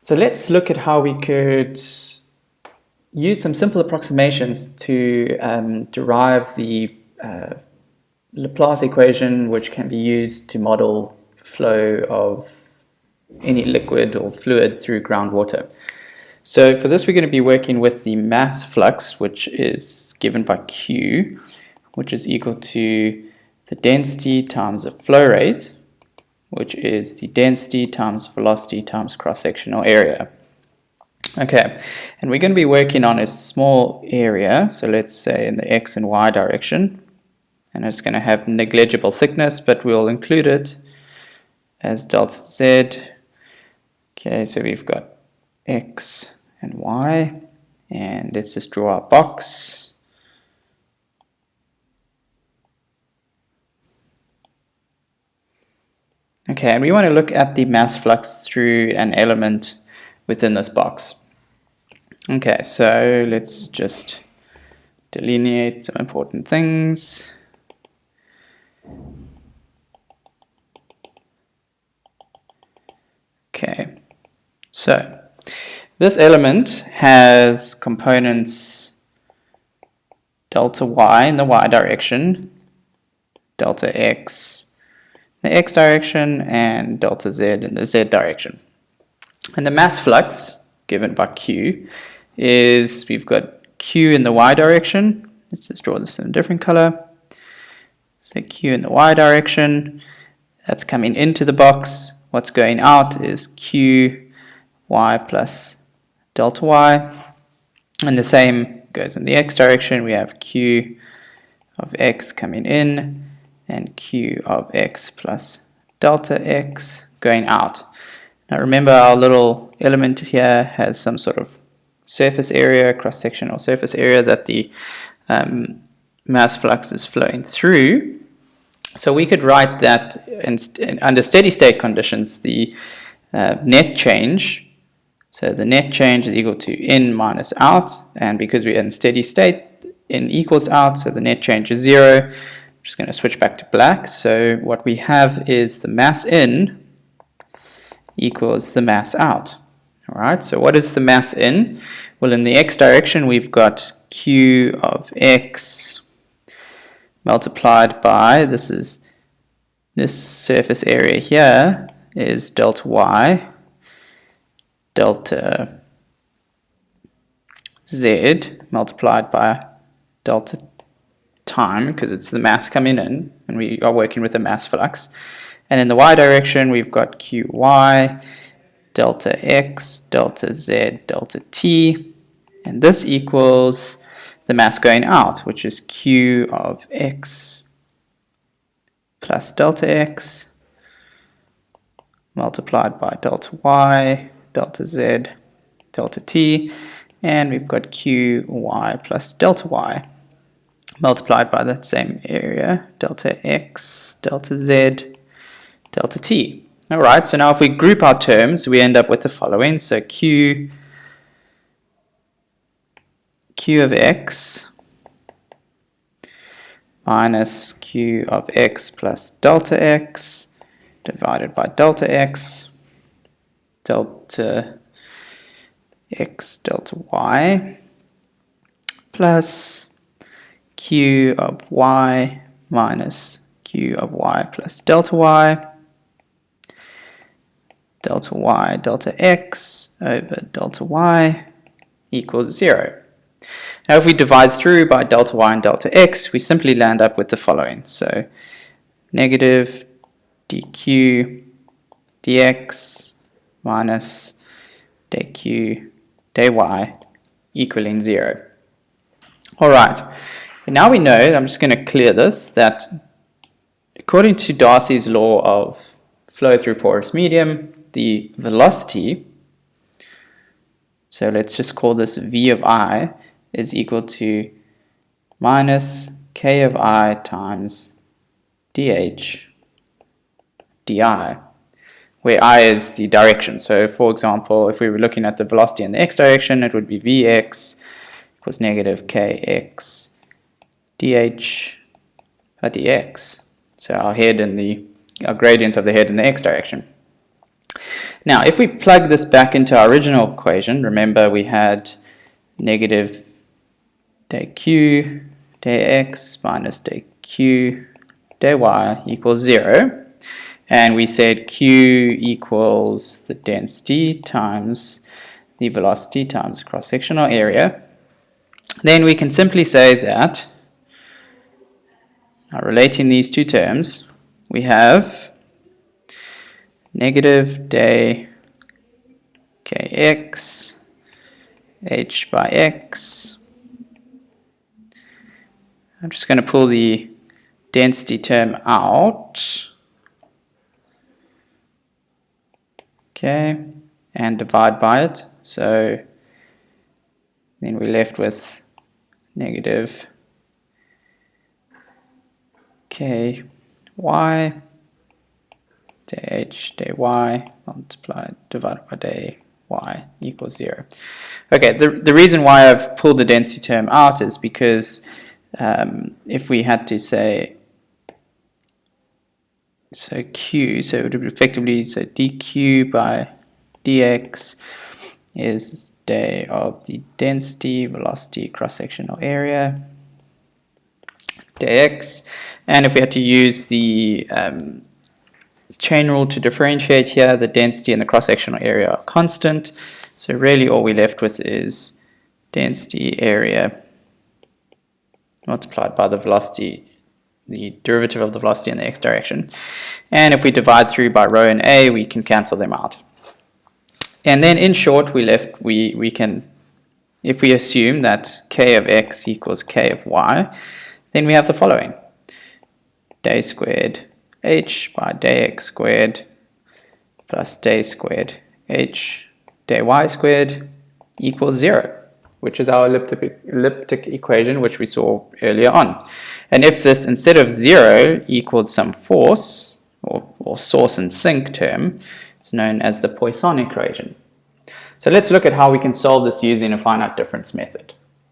So let's look at how we could use some simple approximations to derive the Laplace equation, which can be used to model flow of any liquid or fluid through groundwater. So for this, we're going to be working with the mass flux, which is given by Q, which is equal to the density times the flow rate, which is the density times velocity times cross-sectional area. Okay, and we're going to be working on a small area, so let's say in the x and y direction, and it's going to have negligible thickness, but we'll include it as delta z. Okay, so we've got x and y, and let's just draw our box. Okay, and we want to look at the mass flux through an element within this box. Okay, so let's just delineate some important things. Okay, so this element has components delta y in the y direction, delta x in the x direction, and delta z in the z direction. And the mass flux given by Q is, we've got Q in the y direction. Let's just draw this in a different color. So Q in the y direction, that's coming into the box. What's going out is Q y plus delta y. And the same goes in the x direction. We have Q of x coming in and Q of x plus delta x going out. Now remember, our little element here has some sort of surface area, cross-sectional surface area that the mass flux is flowing through. So we could write that under steady state conditions, the net change, so the net change is equal to in minus out, and because we're in steady state, in equals out, so the net change is 0. I'm just going to switch back to black. So what we have is the mass in equals the mass out. All right, so what is the mass in? Well, in the x direction, we've got Q of x multiplied by, this surface area here is delta y, delta z multiplied by delta time, because it's the mass coming in, and we are working with a mass flux. And in the y direction, we've got Qy, delta x, delta z, delta t, and this equals the mass going out, which is Q of x plus delta x multiplied by delta y, delta z, delta t, and we've got Qy plus delta y multiplied by that same area, delta x, delta z, delta t. Alright, so now if we group our terms, we end up with the following. So Q of x minus Q of x plus delta x divided by delta x, delta x, delta y, plus Q of y minus Q of y plus delta y, delta y, delta x over delta y equals 0. Now if we divide through by delta y and delta x, we simply land up with the following. So negative dq dx minus dq dy equaling 0. Alright, now we know, I'm just going to clear this, that according to Darcy's law of flow through porous medium, the velocity, so let's just call this v of I, is equal to minus k of I times dh di, where I is the direction. So for example, if we were looking at the velocity in the x direction, it would be vx equals negative kx dh by dx. So our gradient of the head in the x direction. Now, if we plug this back into our original equation, remember we had negative day q day x minus day q day y equals 0. And we said q equals the density times the velocity times cross-sectional area. Then we can simply say that, now relating these two terms, we have negative day kx h by x. I'm just going to pull the density term out. Okay, and divide by it. So then we're left with negative ky day h day y multiplied divided by day y equals 0. Okay, the reason why I've pulled the density term out is because if we had to say, so q, so it would be effectively, so dq by dx is day of the density, velocity, cross-sectional area, dx. And if we had to use the chain rule to differentiate here, the density and the cross-sectional area are constant. So really all we're left with is density area multiplied by the velocity, the derivative of the velocity in the x direction. And if we divide through by rho and a, we can cancel them out. And then in short, we can, if we assume that k of x equals k of y, then we have the following. Day squared h by day x squared plus day squared h day y squared equals 0, which is our elliptic equation which we saw earlier on. And if this, instead of 0, equaled some force, or source and sink term, it's known as the Poisson equation. So let's look at how we can solve this using a finite difference method.